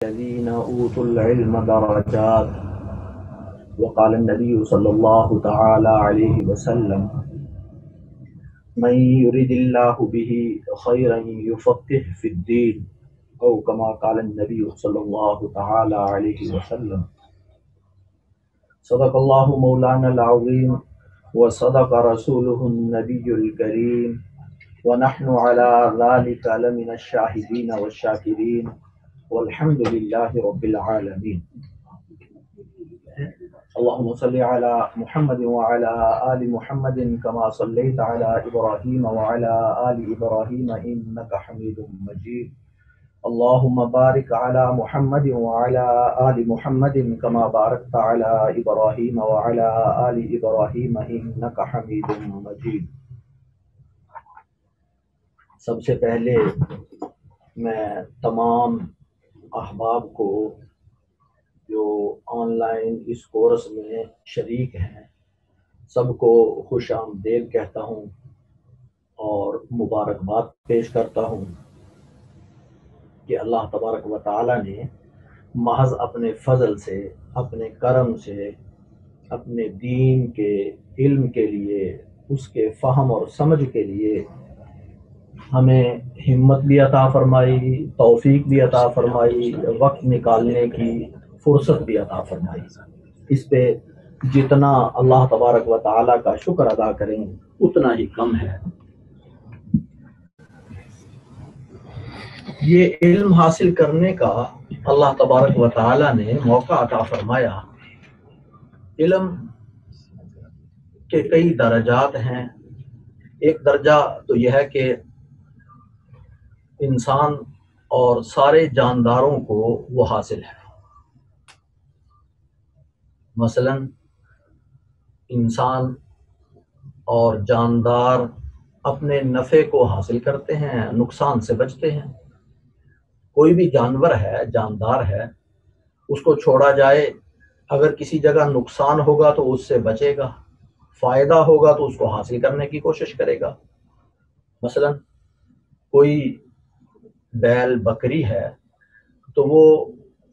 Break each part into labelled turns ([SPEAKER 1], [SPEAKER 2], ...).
[SPEAKER 1] الذين أوتوا العلم درجات وقال النبي صلى الله تعالى عليه وسلم من يرد الله به خيرا يفقه في الدين أو كما قال النبي صلى الله تعالى عليه وسلم. صدق الله مولانا العظيم وصدق رسوله النبي الكريم ونحن على ذلك لمن الشاهدين والشاكرين والحمد لله رب العالمين. اللهم صل على محمد وعلى آل محمد كما صليت على إبراهيم وعلى آل إبراهيم إنك حميد مجيد. اللهم بارك على محمد وعلى آل محمد كما باركت على إبراهيم وعلى آل إبراهيم إنك حميد مجيد. سب سے پہلے میں تمام احباب کو جو آن لائن اس کورس میں شریک ہیں سب کو خوش آمدید کہتا ہوں اور مبارکباد پیش کرتا ہوں کہ اللہ تبارک و تعالی نے محض اپنے فضل سے، اپنے کرم سے، اپنے دین کے علم کے لیے، اس کے فہم اور سمجھ کے لیے ہمیں ہمت بھی عطا فرمائی، توفیق بھی عطا فرمائی، وقت نکالنے کی فرصت بھی عطا فرمائی. اس پہ جتنا اللہ تبارک و تعالیٰ کا شکر ادا کریں اتنا ہی کم ہے. یہ علم حاصل کرنے کا اللہ تبارک و تعالیٰ نے موقع عطا فرمایا. علم کے کئی درجات ہیں. ایک درجہ تو یہ ہے کہ انسان اور سارے جانداروں کو وہ حاصل ہے. مثلا انسان اور جاندار اپنے نفع کو حاصل کرتے ہیں، نقصان سے بچتے ہیں. کوئی بھی جانور ہے، جاندار ہے، اس کو چھوڑا جائے، اگر کسی جگہ نقصان ہوگا تو اس سے بچے گا، فائدہ ہوگا تو اس کو حاصل کرنے کی کوشش کرے گا. مثلا کوئی بیل بکری ہے تو وہ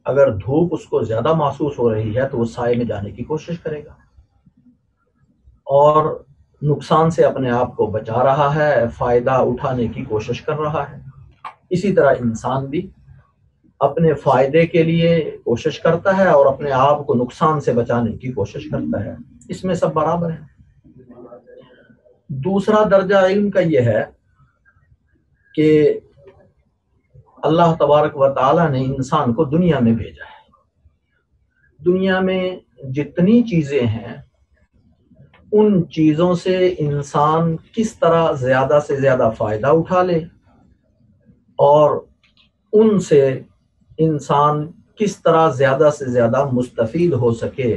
[SPEAKER 1] اگر دھوپ اس کو زیادہ محسوس ہو رہی ہے تو وہ سائے میں جانے کی کوشش کرے گا اور نقصان سے اپنے آپ کو بچا رہا ہے، فائدہ اٹھانے کی کوشش کر رہا ہے. اسی طرح انسان بھی اپنے فائدے کے لیے کوشش کرتا ہے اور اپنے آپ کو نقصان سے بچانے کی کوشش کرتا ہے. اس میں سب برابر ہیں. دوسرا درجہ علم کا یہ ہے کہ اللہ تبارک و تعالیٰ نے انسان کو دنیا میں بھیجا ہے. دنیا میں جتنی چیزیں ہیں ان چیزوں سے انسان کس طرح زیادہ سے زیادہ فائدہ اٹھا لے اور ان سے انسان کس طرح زیادہ سے زیادہ مستفید ہو سکے،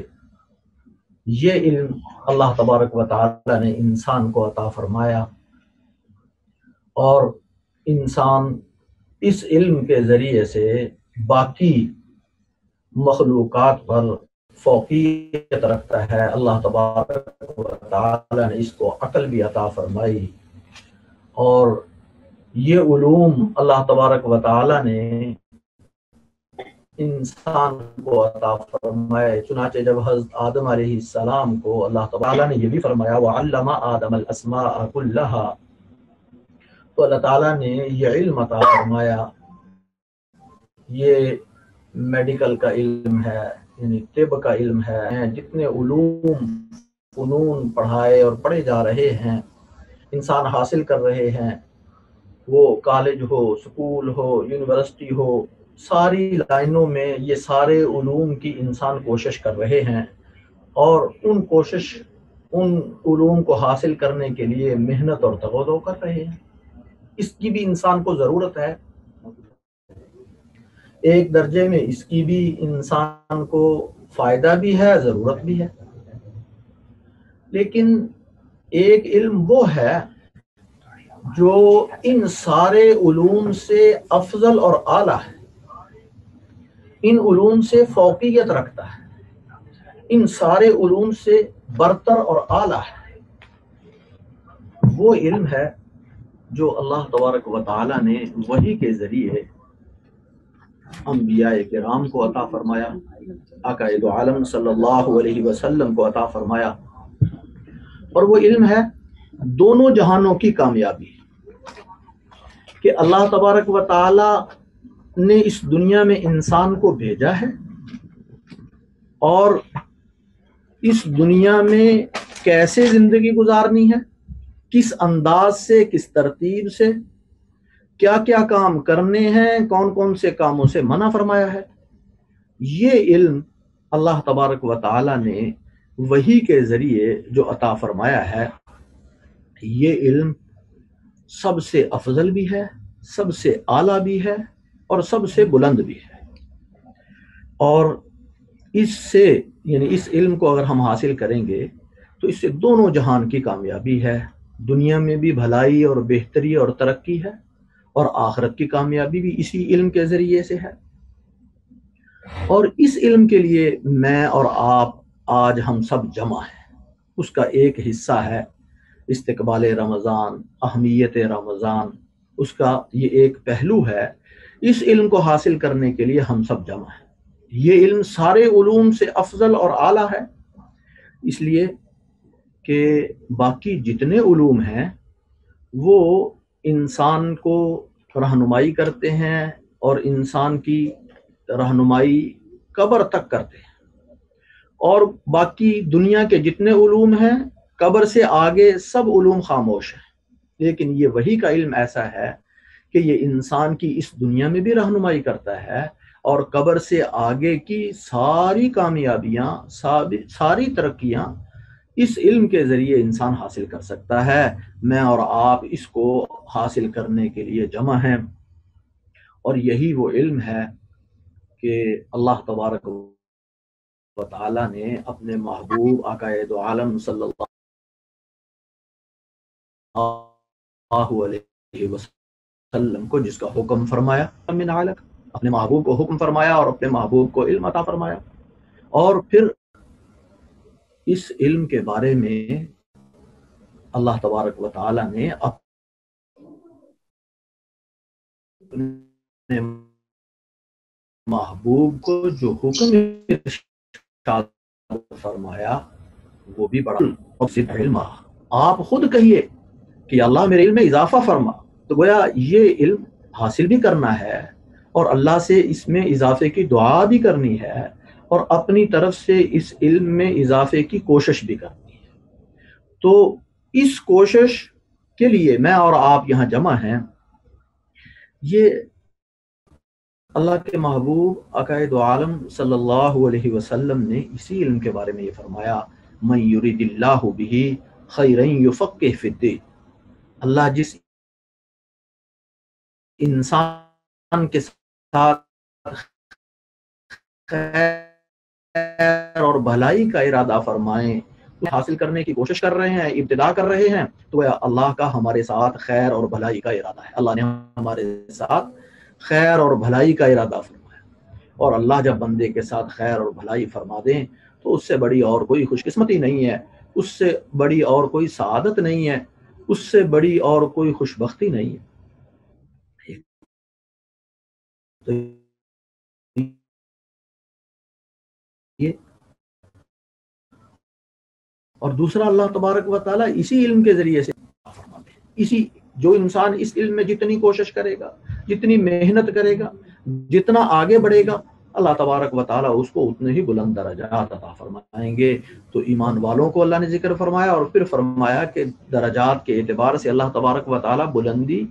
[SPEAKER 1] یہ علم اللہ تبارک و تعالیٰ نے انسان کو عطا فرمایا. اور انسان اس علم کے ذریعے سے باقی مخلوقات پر فوقیت رکھتا ہے. اللہ تبارک و تعالی نے اس کو عقل بھی عطا فرمائی اور یہ علوم اللہ تبارک و تعالی نے انسان کو عطا فرمائے. چنانچہ جب حضرت آدم علیہ السلام کو اللہ تعالی نے یہ بھی فرمایا وَعَلَّمَ آدَمَ الْأَسْمَاءَ كُلَّهَا، تو اللہ تعالیٰ نے یہ علم عطا فرمایا. یہ میڈیکل کا علم ہے، یعنی طب کا علم ہے. جتنے علوم فنون پڑھائے اور پڑھے جا رہے ہیں، انسان حاصل کر رہے ہیں، وہ کالج ہو، سکول ہو، یونیورسٹی ہو، ساری لائنوں میں یہ سارے علوم کی انسان کوشش کر رہے ہیں اور ان علوم کو حاصل کرنے کے لیے محنت اور تگودو کر رہے ہیں. اس کی بھی انسان کو ضرورت ہے. ایک درجے میں اس کی بھی انسان کو فائدہ بھی ہے، ضرورت بھی ہے. لیکن ایک علم وہ ہے جو ان سارے علوم سے افضل اور اعلیٰ ہے، ان علوم سے فوقیت رکھتا ہے، ان سارے علوم سے برتر اور اعلیٰ ہے. وہ علم ہے جو اللہ تبارک و تعالی نے وحی کے ذریعے انبیاء کرام کو عطا فرمایا، آقا دو عالم صلی اللہ علیہ وسلم کو عطا فرمایا، اور وہ علم ہے دونوں جہانوں کی کامیابی، کہ اللہ تبارک و تعالی نے اس دنیا میں انسان کو بھیجا ہے، اور اس دنیا میں کیسے زندگی گزارنی ہے، کس انداز سے، کس ترتیب سے، کیا کیا کام کرنے ہیں، کون کون سے کاموں سے منع فرمایا ہے، یہ علم اللہ تبارک و تعالی نے وحی کے ذریعے جو عطا فرمایا ہے، یہ علم سب سے افضل بھی ہے، سب سے اعلیٰ بھی ہے، اور سب سے بلند بھی ہے۔ اور اس سے یعنی اس علم کو اگر ہم حاصل کریں گے تو اس سے دونوں جہان کی کامیابی ہے، دنیا میں بھی بھلائی اور بہتری اور ترقی ہے، اور آخرت کی کامیابی بھی اسی علم کے ذریعے سے ہے۔ اور اس علم کے لیے میں اور آپ آج ہم سب جمع ہیں، اس کا ایک حصہ ہے استقبال رمضان، اہمیت رمضان، اس کا یہ ایک پہلو ہے۔ اس علم کو حاصل کرنے کے لیے ہم سب جمع ہیں۔ یہ علم سارے علوم سے افضل اور اعلیٰ ہے، اس لیے کہ باقی جتنے علوم ہیں وہ انسان کو رہنمائی کرتے ہیں، اور انسان کی رہنمائی قبر تک کرتے ہیں، اور باقی دنیا کے جتنے علوم ہیں قبر سے آگے سب علوم خاموش ہیں، لیکن یہ وحی کا علم ایسا ہے کہ یہ انسان کی اس دنیا میں بھی رہنمائی کرتا ہے، اور قبر سے آگے کی ساری کامیابیاں، ساری ترقیاں اس علم کے ذریعے انسان حاصل کر سکتا ہے۔ میں اور آپ اس کو حاصل کرنے کے لیے جمع ہیں، اور یہی وہ علم ہے کہ اللہ تبارک و تعالی نے اپنے محبوب آقا دو عالم صلی اللہ علیہ وسلم کو جس کا حکم فرمایا، من علق، اپنے محبوب کو حکم فرمایا اور اپنے محبوب کو علم عطا فرمایا، اور پھر اس علم کے بارے میں اللہ تبارک و تعالی نے اپنے محبوب کو جو حکم ارشاد فرمایا وہ بھی بڑا علم۔ آپ خود کہیے کہ اللہ میرے علم میں اضافہ فرما، تو گویا یہ علم حاصل بھی کرنا ہے، اور اللہ سے اس میں اضافے کی دعا بھی کرنی ہے، اور اپنی طرف سے اس علم میں اضافے کی کوشش بھی کرنی ہے۔ تو اس کوشش کے لیے میں اور آپ یہاں جمع ہیں۔ یہ اللہ کے محبوب آقا دو عالم صلی اللہ علیہ وسلم نے اسی علم کے بارے میں یہ فرمایا، من یرید اللہ بہ خیرا یفقہ فی الدین، اللہ جس انسان کے ساتھ خیر اور بھلائی کا ارادہ فرمائیں، حاصل کرنے کی کوشش کر رہے ہیں، ابتدا کر رہے ہیں، تو اللہ کا ہمارے ساتھ خیر اور بھلائی کا ارادہ ہے۔ اللہ نے ہمارے ساتھ خیر اور بھلائی کا ارادہ فرمایا، اور اللہ جب بندے کے ساتھ خیر اور بھلائی فرما دیں تو اس سے بڑی اور کوئی خوش قسمتی نہیں ہے، اس سے بڑی اور کوئی سعادت نہیں ہے، اس سے بڑی اور کوئی خوش بختی نہیں ہے۔ تو یہ اور دوسرا، اللہ تبارک و تعالیٰ اسی علم کے ذریعے سے فرماتے ہیں، اسی جو انسان اس علم میں جتنی کوشش کرے گا، جتنی محنت کرے گا، جتنا آگے بڑھے گا، اللہ تبارک و تعالیٰ اس کو اتنے ہی بلند درجات عطا فرمائیں گے۔ تو ایمان والوں کو اللہ نے ذکر فرمایا، اور پھر فرمایا کہ درجات کے اعتبار سے اللہ تبارک و تعالیٰ بلندی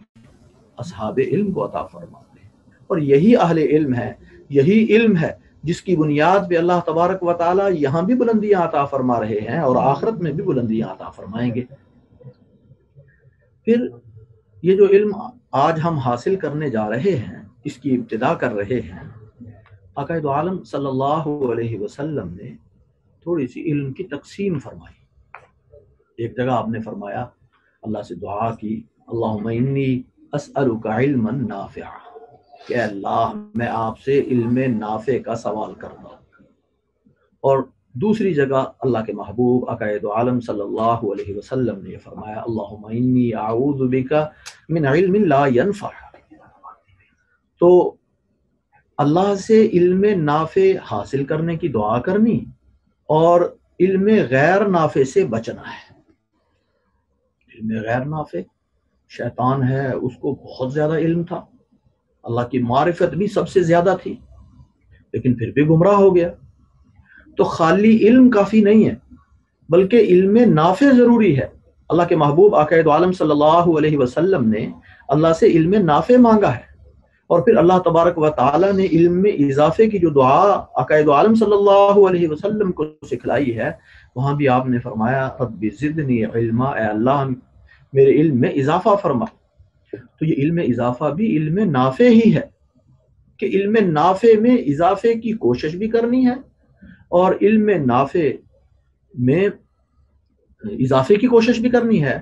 [SPEAKER 1] اصحاب علم کو عطا فرماتے ہیں، اور یہی اہل علم ہے، یہی علم ہے جس کی بنیاد پہ اللہ تبارک و تعالیٰ یہاں بھی بلندیاں عطا فرما رہے ہیں، اور آخرت میں بھی بلندیاں عطا فرمائیں گے۔ پھر یہ جو علم آج ہم حاصل کرنے جا رہے ہیں، اس کی ابتدا کر رہے ہیں، آقا دو عالم صلی اللہ علیہ وسلم نے تھوڑی سی علم کی تقسیم فرمائی۔ ایک جگہ آپ نے فرمایا، اللہ سے دعا کی، اللہم انی اسألک علما نافعا، کہ اللہ میں آپ سے علم نافع کا سوال کرتا ہوں۔ اور دوسری جگہ اللہ کے محبوب آقا دو عالم صلی اللہ علیہ وسلم نے فرمایا، اللہم انی اعوذ بک من علم لا ینفع۔ تو اللہ سے علم نافع حاصل کرنے کی دعا کرنی اور علم غیر نافع سے بچنا ہے۔ علم غیر نافع، شیطان ہے اس کو بہت زیادہ علم تھا، اللہ کی معرفت بھی سب سے زیادہ تھی، لیکن پھر بھی گمراہ ہو گیا۔ تو خالی علم کافی نہیں ہے، بلکہ علم نافع ضروری ہے۔ اللہ کے محبوب آقا دو عالم صلی اللہ علیہ وسلم نے اللہ سے علم نافع مانگا ہے، اور پھر اللہ تبارک و تعالی نے علم میں اضافے کی جو دعا آقا دو عالم صلی اللہ علیہ وسلم کو سکھلائی ہے، وہاں بھی آپ نے فرمایا رب زدنی علما، اے اللہ میرے علم میں اضافہ فرما۔ تو یہ علم اضافہ بھی علم نافع ہی ہے، کہ علم نافع میں اضافے کی کوشش بھی کرنی ہے، اور علم نافع میں اضافے کی کوشش بھی کرنی ہے،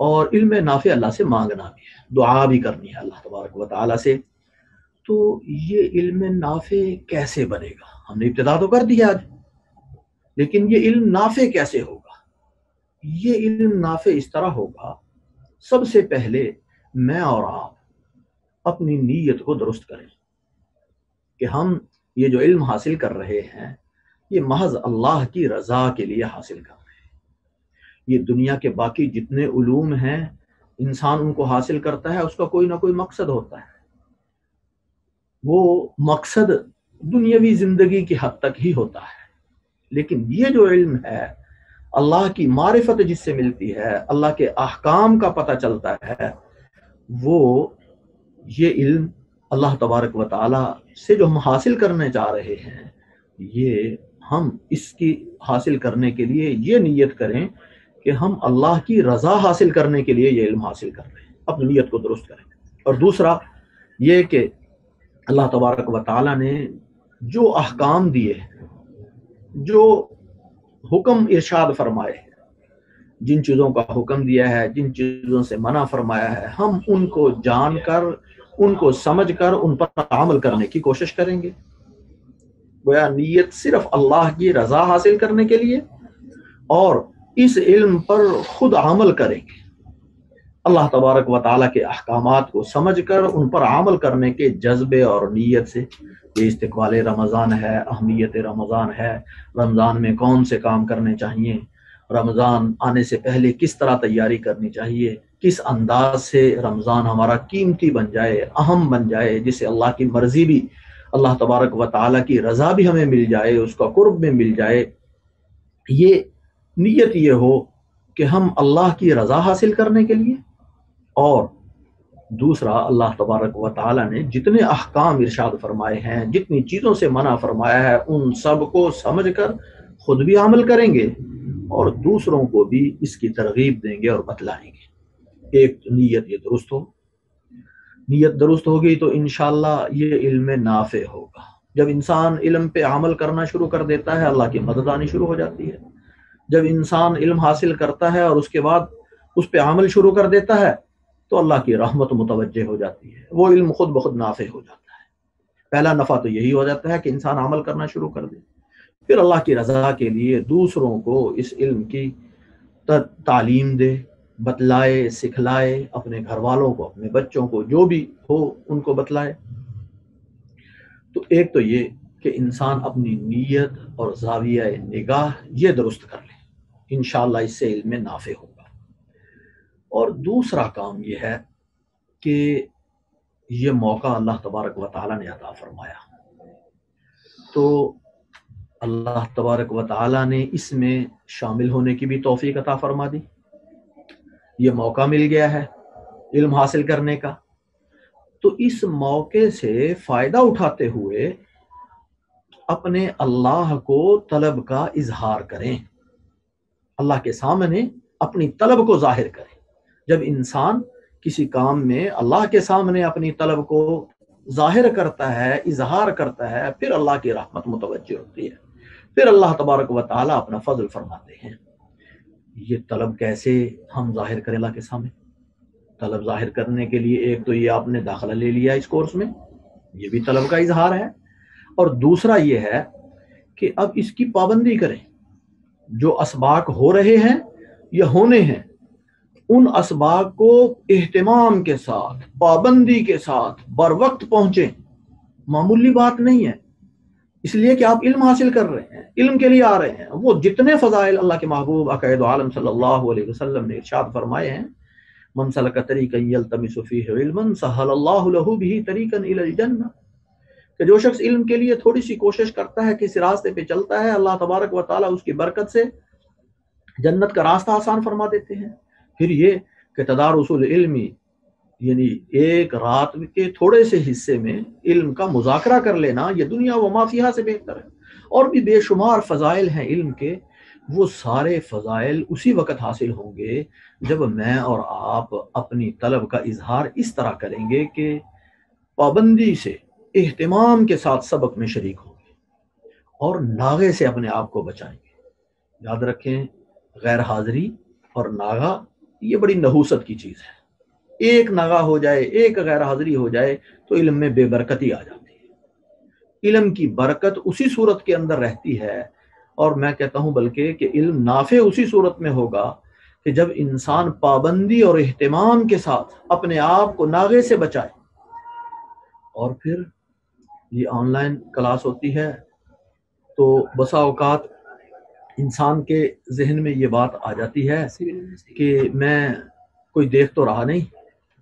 [SPEAKER 1] اور علم نافع اللہ سے مانگنا بھی ہے، دعا بھی کرنی ہے اللہ تبارک و تعالی سے۔ تو یہ علم نافع کیسے بنے گا؟ ہم نے ابتدا تو کر دیا آج، لیکن یہ علم نافع کیسے ہوگا؟ یہ علم نافع اس طرح ہوگا، سب سے پہلے میں اور آپ اپنی نیت کو درست کریں کہ ہم یہ جو علم حاصل کر رہے ہیں یہ محض اللہ کی رضا کے لیے حاصل کر رہے ہیں۔ یہ دنیا کے باقی جتنے علوم ہیں انسان ان کو حاصل کرتا ہے، اس کا کوئی نہ کوئی مقصد ہوتا ہے، وہ مقصد دنیاوی زندگی کی حد تک ہی ہوتا ہے، لیکن یہ جو علم ہے اللہ کی معرفت جس سے ملتی ہے، اللہ کے احکام کا پتہ چلتا ہے، وہ یہ علم اللہ تبارک و تعالی سے جو ہم حاصل کرنے چاہ رہے ہیں، یہ ہم اس کی حاصل کرنے کے لیے یہ نیت کریں کہ ہم اللہ کی رضا حاصل کرنے کے لیے یہ علم حاصل کر رہے ہیں، اپنی نیت کو درست کریں۔ اور دوسرا یہ کہ اللہ تبارک و تعالی نے جو احکام دیے ہیں، جو حکم ارشاد فرمائے ہیں، جن چیزوں کا حکم دیا ہے، جن چیزوں سے منع فرمایا ہے، ہم ان کو جان کر، ان کو سمجھ کر ان پر عمل کرنے کی کوشش کریں گے۔ گویا نیت صرف اللہ کی رضا حاصل کرنے کے لیے، اور اس علم پر خود عمل کریں گے، اللہ تبارک و تعالیٰ کے احکامات کو سمجھ کر ان پر عمل کرنے کے جذبے اور نیت سے۔ یہ استقبال رمضان ہے، اہمیت رمضان ہے، رمضان میں کون سے کام کرنے چاہیے، رمضان آنے سے پہلے کس طرح تیاری کرنی چاہیے، کس انداز سے رمضان ہمارا قیمتی بن جائے، اہم بن جائے، جس سے اللہ کی مرضی بھی، اللہ تبارک و تعالیٰ کی رضا بھی ہمیں مل جائے، اس کا قرب میں مل جائے۔ یہ نیت یہ ہو کہ ہم اللہ کی رضا حاصل کرنے کے لیے، اور دوسرا اللہ تبارک و تعالیٰ نے جتنے احکام ارشاد فرمائے ہیں، جتنی چیزوں سے منع فرمایا ہے، ان سب کو سمجھ کر خود بھی عمل کریں گے اور دوسروں کو بھی اس کی ترغیب دیں گے اور بتلائیں گے۔ ایک نیت یہ درست ہو، نیت درست ہوگی تو انشاءاللہ یہ علم نافع ہوگا۔ جب انسان علم پہ عمل کرنا شروع کر دیتا ہے، اللہ کی مدد آنی شروع ہو جاتی ہے۔ جب انسان علم حاصل کرتا ہے اور اس کے بعد اس پہ عمل شروع کر دیتا ہے تو اللہ کی رحمت متوجہ ہو جاتی ہے، وہ علم خود بخود نافع ہو جاتا ہے۔ پہلا نفع تو یہی ہو جاتا ہے کہ انسان عمل کرنا شروع کر دے، پھر اللہ کی رضا کے لیے دوسروں کو اس علم کی تعلیم دے، بتلائے، سکھلائے، اپنے گھر والوں کو، اپنے بچوں کو، جو بھی ہو ان کو بتلائے۔ تو ایک تو یہ کہ انسان اپنی نیت اور زاویہ نگاہ یہ درست کر لے، انشاءاللہ اس سے علم نافع ہوگا۔ اور دوسرا کام یہ ہے کہ یہ موقع اللہ تبارک و تعالیٰ نے عطا فرمایا، تو اللہ تبارک و تعالیٰ نے اس میں شامل ہونے کی بھی توفیق عطا فرما دی۔ یہ موقع مل گیا ہے علم حاصل کرنے کا، تو اس موقع سے فائدہ اٹھاتے ہوئے اپنے اللہ کو طلب کا اظہار کریں، اللہ کے سامنے اپنی طلب کو ظاہر کریں۔ جب انسان کسی کام میں اللہ کے سامنے اپنی طلب کو ظاہر کرتا ہے، اظہار کرتا ہے، پھر اللہ کی رحمت متوجہ ہوتی ہے، پھر اللہ تبارک و تعالیٰ اپنا فضل فرماتے ہیں۔ یہ طلب کیسے ہم ظاہر کریں اللہ کے سامنے؟ طلب ظاہر کرنے کے لیے ایک تو یہ آپ نے داخلہ لے لیا اس کورس میں، یہ بھی طلب کا اظہار ہے، اور دوسرا یہ ہے کہ اب اس کی پابندی کریں۔ جو اسباق ہو رہے ہیں یا ہونے ہیں، ان اسباق کو اہتمام کے ساتھ، پابندی کے ساتھ بر وقت پہنچیں، معمولی بات نہیں ہے، اس لیے کہ آپ علم حاصل کر رہے ہیں، علم کے لیے آ رہے ہیں۔ وہ جتنے فضائل اللہ کے محبوب عقائد عالم صلی اللہ علیہ وسلم نے ارشاد فرمائے ہیں، من سلک طریقا یلتمس فیہ علما سہل اللہ لہ بہ طریقا الی الجنہ، کہ جو شخص علم کے لیے تھوڑی سی کوشش کرتا ہے، کسی راستے پہ چلتا ہے، اللہ تبارک و تعالیٰ اس کی برکت سے جنت کا راستہ آسان فرما دیتے ہیں۔ پھر یہ کہ تدارس العلمی، یعنی ایک رات کے تھوڑے سے حصے میں علم کا مذاکرہ کر لینا، یہ دنیا و ما فیہا سے بہتر ہے۔ اور بھی بے شمار فضائل ہیں علم کے، وہ سارے فضائل اسی وقت حاصل ہوں گے جب میں اور آپ اپنی طلب کا اظہار اس طرح کریں گے کہ پابندی سے، اہتمام کے ساتھ سبق میں شریک ہوں گے اور ناغے سے اپنے آپ کو بچائیں گے۔ یاد رکھیں، غیر حاضری اور ناغا یہ بڑی نحوست کی چیز ہے۔ ایک ناغا ہو جائے، ایک غیر حاضری ہو جائے تو علم میں بے برکتی آ جاتی ہے۔ علم کی برکت اسی صورت کے اندر رہتی ہے، اور میں کہتا ہوں بلکہ کہ علم نافع اسی صورت میں ہوگا کہ جب انسان پابندی اور اہتمام کے ساتھ اپنے آپ کو ناغے سے بچائے۔ اور پھر یہ آن لائن کلاس ہوتی ہے تو بسا اوقات انسان کے ذہن میں یہ بات آ جاتی ہے کہ میں کوئی دیکھ تو رہا نہیں،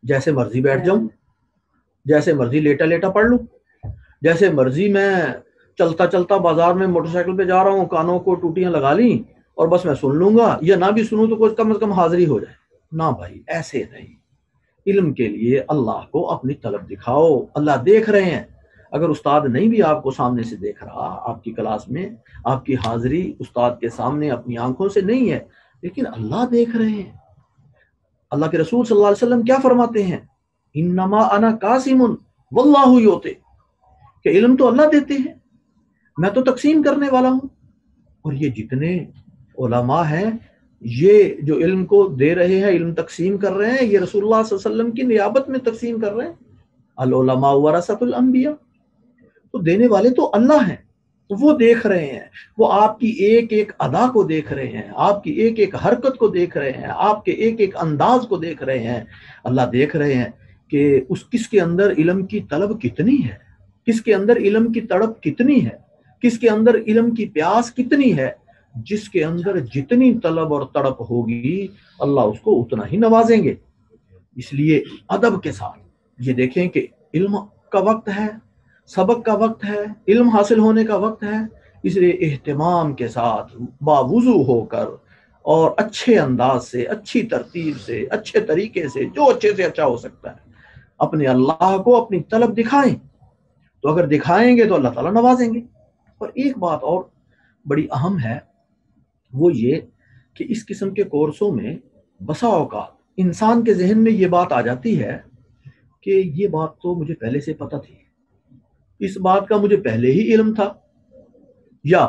[SPEAKER 1] جیسے مرضی بیٹھ جاؤں، جیسے مرضی لیٹا لیٹا پڑھ لوں، جیسے مرضی میں چلتا چلتا بازار میں موٹر سائیکل پہ جا رہا ہوں، کانوں کو ٹوٹیاں لگا لیں اور بس میں سن لوں گا، یا نہ بھی سنوں تو کچھ کم از کم حاضری ہو جائے۔ نہ بھائی، ایسے نہیں۔ علم کے لیے اللہ کو اپنی طلب دکھاؤ، اللہ دیکھ رہے ہیں۔ اگر استاد نہیں بھی آپ کو سامنے سے دیکھ رہا، آپ کی کلاس میں آپ کی حاضری استاد کے سامنے اپنی آنکھوں سے نہیں ہے، لیکن اللہ دیکھ رہے ہیں۔ اللہ کے رسول صلی اللہ علیہ وسلم کیا فرماتے ہیں؟ انما انا قاسم واللہ یؤتی، کہ علم تو اللہ دیتے ہیں، میں تو تقسیم کرنے والا ہوں۔ اور یہ جتنے علماء ہیں، یہ جو علم کو دے رہے ہیں، علم تقسیم کر رہے ہیں، یہ رسول اللہ صلی اللہ علیہ وسلم کی نیابت میں تقسیم کر رہے ہیں۔ العلماء ورثۃ الانبیاء، تو دینے والے تو اللہ ہیں، وہ دیکھ رہے ہیں، وہ آپ کی ایک ایک ادا کو دیکھ رہے ہیں، آپ کی ایک ایک حرکت کو دیکھ رہے ہیں، آپ کے ایک ایک انداز کو دیکھ رہے ہیں۔ اللہ دیکھ رہے ہیں کہ کس کے اندر علم کی طلب کتنی ہے، کس کے اندر علم کی تڑپ کتنی ہے، کس کے اندر علم کی پیاس کتنی ہے۔ جس کے اندر جتنی طلب اور تڑپ ہوگی، اللہ اس کو اتنا ہی نوازیں گے۔ اس لیے ادب کے ساتھ یہ دیکھیں کہ علم کا وقت ہے، سبق کا وقت ہے، علم حاصل ہونے کا وقت ہے، اس لیے اہتمام کے ساتھ باوضو ہو کر اور اچھے انداز سے، اچھی ترتیب سے، اچھے طریقے سے، جو اچھے سے اچھا ہو سکتا ہے، اپنے اللہ کو اپنی طلب دکھائیں۔ تو اگر دکھائیں گے تو اللہ تعالیٰ نوازیں گے۔ اور ایک بات اور بڑی اہم ہے، وہ یہ کہ اس قسم کے کورسوں میں بسا اوقات انسان کے ذہن میں یہ بات آ جاتی ہے کہ یہ بات تو مجھے پہلے سے پتہ تھی، اس بات کا مجھے پہلے ہی علم تھا، یا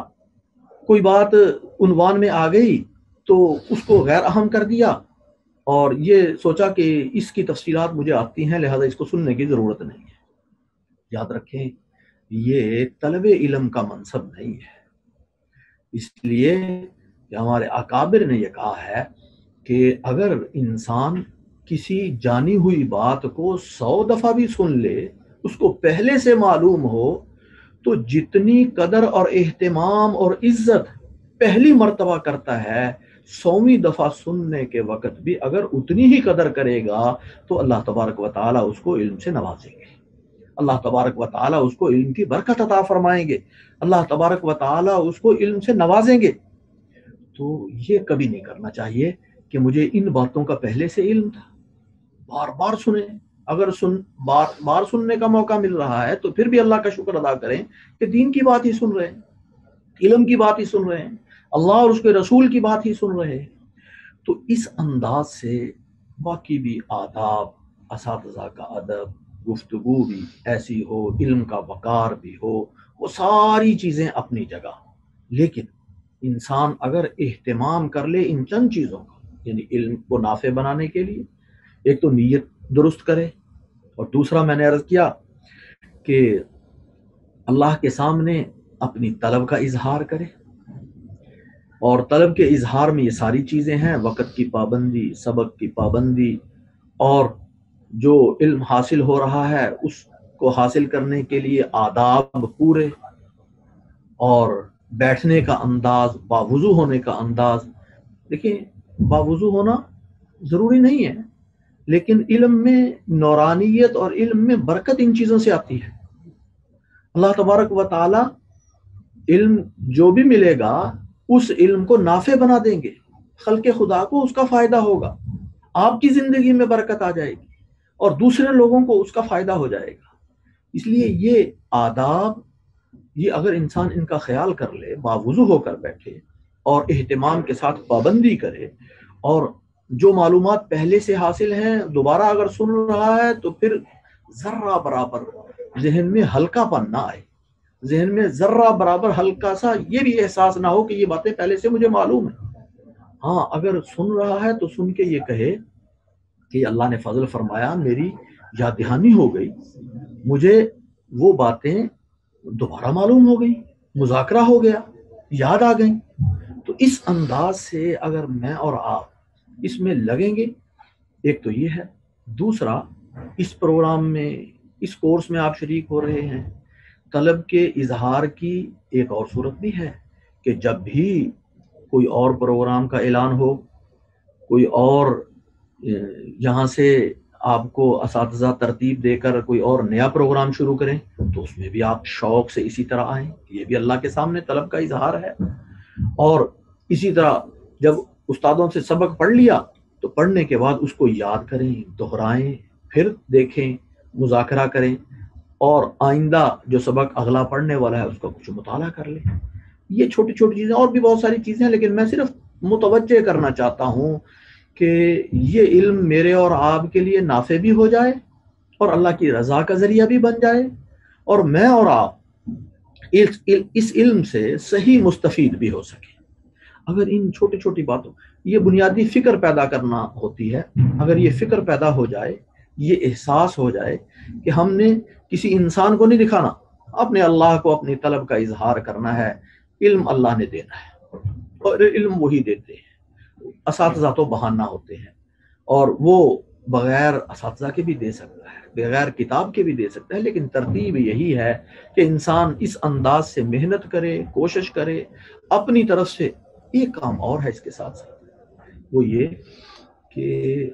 [SPEAKER 1] کوئی بات عنوان میں آ گئی تو اس کو غیر اہم کر دیا اور یہ سوچا کہ اس کی تفصیلات مجھے آتی ہیں، لہذا اس کو سننے کی ضرورت نہیں ہے۔ یاد رکھیں، یہ طلب علم کا منصب نہیں ہے۔ اس لیے کہ ہمارے اکابر نے یہ کہا ہے کہ اگر انسان کسی جانی ہوئی بات کو 100 دفعہ بھی سن لے، اس کو پہلے سے معلوم ہو، تو جتنی قدر اور اہتمام اور عزت پہلی مرتبہ کرتا ہے، 100ویں دفعہ سننے کے وقت بھی اگر اتنی ہی قدر کرے گا تو اللہ تبارک و تعالیٰ اس کو علم سے نوازیں گے، اللہ تبارک و تعالیٰ اس کو علم کی برکت عطا فرمائیں گے، اللہ تبارک و تعالیٰ اس کو علم سے نوازیں گے۔ تو یہ کبھی نہیں کرنا چاہیے کہ مجھے ان باتوں کا پہلے سے علم تھا۔ بار بار سنیں، اگر بار بار سننے کا موقع مل رہا ہے تو پھر بھی اللہ کا شکر ادا کریں کہ دین کی بات ہی سن رہے ہیں، علم کی بات ہی سن رہے ہیں، اللہ اور اس کے رسول کی بات ہی سن رہے ہیں۔ تو اس انداز سے باقی بھی آداب، اساتذہ کا ادب، گفتگو بھی ایسی ہو، علم کا وقار بھی ہو، وہ ساری چیزیں اپنی جگہ۔ لیکن انسان اگر اہتمام کر لے ان چند چیزوں کا، یعنی علم کو نافع بنانے کے لیے، ایک تو نیت درست کرے، اور دوسرا میں نے عرض کیا کہ اللہ کے سامنے اپنی طلب کا اظہار کرے، اور طلب کے اظہار میں یہ ساری چیزیں ہیں: وقت کی پابندی، سبق کی پابندی، اور جو علم حاصل ہو رہا ہے اس کو حاصل کرنے کے لیے آداب پورے، اور بیٹھنے کا انداز، باوضو ہونے کا انداز. دیکھیں باوضو ہونا ضروری نہیں ہے، لیکن علم میں نورانیت اور علم میں برکت ان چیزوں سے آتی ہے. اللہ تبارک و تعالی علم جو بھی ملے گا اس علم کو نافع بنا دیں گے، خلق خدا کو اس کا فائدہ ہوگا، آپ کی زندگی میں برکت آ جائے گی اور دوسرے لوگوں کو اس کا فائدہ ہو جائے گا. اس لیے یہ آداب، یہ اگر انسان ان کا خیال کر لے، باوضو ہو کر بیٹھے اور اہتمام کے ساتھ پابندی کرے، اور جو معلومات پہلے سے حاصل ہیں دوبارہ اگر سن رہا ہے تو پھر ذرہ برابر ذہن میں ہلکا پن نہ آئے، ذہن میں ذرہ برابر ہلکا سا یہ بھی احساس نہ ہو کہ یہ باتیں پہلے سے مجھے معلوم ہیں. ہاں اگر سن رہا ہے تو سن کے یہ کہے کہ اللہ نے فضل فرمایا، میری یاد دہانی ہو گئی، مجھے وہ باتیں دوبارہ معلوم ہو گئی، مذاکرہ ہو گیا، یاد آ گئیں. تو اس انداز سے اگر میں اور آپ اس میں لگیں گے، ایک تو یہ ہے. دوسرا، اس پروگرام میں، اس کورس میں آپ شریک ہو رہے ہیں، طلب کے اظہار کی ایک اور صورت بھی ہے کہ جب بھی کوئی اور پروگرام کا اعلان ہو، کوئی اور یہاں سے آپ کو اساتذہ ترتیب دے کر کوئی اور نیا پروگرام شروع کریں، تو اس میں بھی آپ شوق سے اسی طرح آئیں. یہ بھی اللہ کے سامنے طلب کا اظہار ہے. اور اسی طرح جب استادوں سے سبق پڑھ لیا تو پڑھنے کے بعد اس کو یاد کریں، دہرائیں، پھر دیکھیں، مذاکرہ کریں، اور آئندہ جو سبق اگلا پڑھنے والا ہے اس کا کچھ مطالعہ کر لیں. یہ چھوٹی چھوٹی چیزیں، اور بھی بہت ساری چیزیں ہیں، لیکن میں صرف متوجہ کرنا چاہتا ہوں کہ یہ علم میرے اور آپ کے لیے نافع بھی ہو جائے اور اللہ کی رضا کا ذریعہ بھی بن جائے، اور میں اور آپ اس علم سے صحیح مستفید بھی ہو سکیں. اگر ان چھوٹی چھوٹی باتوں، یہ بنیادی فکر پیدا کرنا ہوتی ہے، اگر یہ فکر پیدا ہو جائے، یہ احساس ہو جائے کہ ہم نے کسی انسان کو نہیں دکھانا، اپنے اللہ کو اپنی طلب کا اظہار کرنا ہے. علم اللہ نے دینا ہے اور علم وہی دیتے ہیں. اساتذہ تو بہانہ ہوتے ہیں، اور وہ بغیر اساتذہ کے بھی دے سکتا ہے، بغیر کتاب کے بھی دے سکتا ہے، لیکن ترتیب یہی ہے کہ انسان اس انداز سے محنت کرے، کوشش کرے اپنی طرف سے. ایک کام اور ہے اس کے ساتھ ساتھ، وہ یہ کہ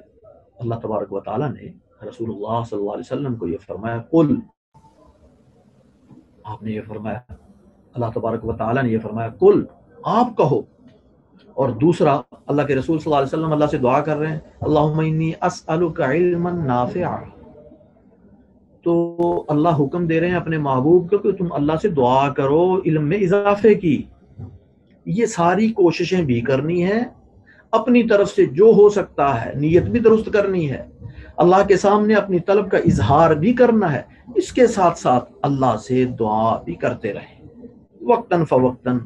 [SPEAKER 1] اللہ تبارک و تعالیٰ نے رسول اللہ صلی اللہ علیہ وسلم کو یہ فرمایا، قل، آپ نے یہ فرمایا، اللہ تبارک و تعالیٰ نے یہ فرمایا، قل، آپ کہو. اور دوسرا، اللہ کے رسول صلی اللہ علیہ وسلم اللہ سے دعا کر رہے ہیں، اللہم انی اسألک علما نافعا. تو اللہ حکم دے رہے ہیں اپنے محبوب کو کہ تم اللہ سے دعا کرو علم میں اضافے کی. یہ ساری کوششیں بھی کرنی ہیں، اپنی طرف سے جو ہو سکتا ہے نیت بھی درست کرنی ہے، اللہ کے سامنے اپنی طلب کا اظہار بھی کرنا ہے، اس کے ساتھ ساتھ اللہ سے دعا بھی کرتے رہیں وقتاً فوقتاً.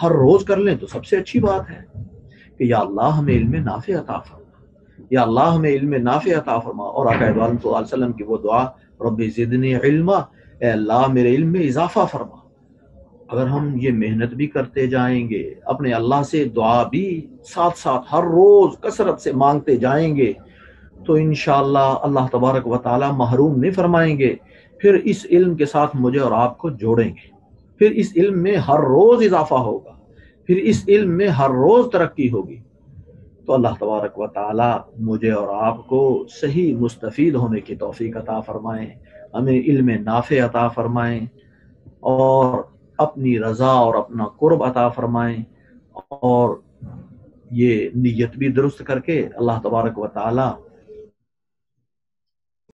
[SPEAKER 1] ہر روز کر لیں تو سب سے اچھی بات ہے کہ یا اللہ ہمیں علم نافع عطا فرما، یا اللہ ہمیں علم نافع عطا فرما. اور آقا صلی اللہ علیہ وسلم کی وہ دعا، رب زدنی علما، اے اللہ میرے علم میں اضافہ فرما. اگر ہم یہ محنت بھی کرتے جائیں گے، اپنے اللہ سے دعا بھی ساتھ ساتھ ہر روز کثرت سے مانگتے جائیں گے، تو انشاءاللہ اللہ تبارک و تعالی محروم نہیں فرمائیں گے. پھر اس علم کے ساتھ مجھے اور آپ کو جوڑیں گے، پھر اس علم میں ہر روز اضافہ ہوگا، پھر اس علم میں ہر روز ترقی ہوگی. تو اللہ تبارک و تعالی مجھے اور آپ کو صحیح مستفید ہونے کی توفیق عطا فرمائیں، ہمیں علم نافع عطا فرمائیں، اور اپنی رضا اور اپنا قرب عطا فرمائیں. اور یہ نیت بھی درست کر کے اللہ تبارک و تعالی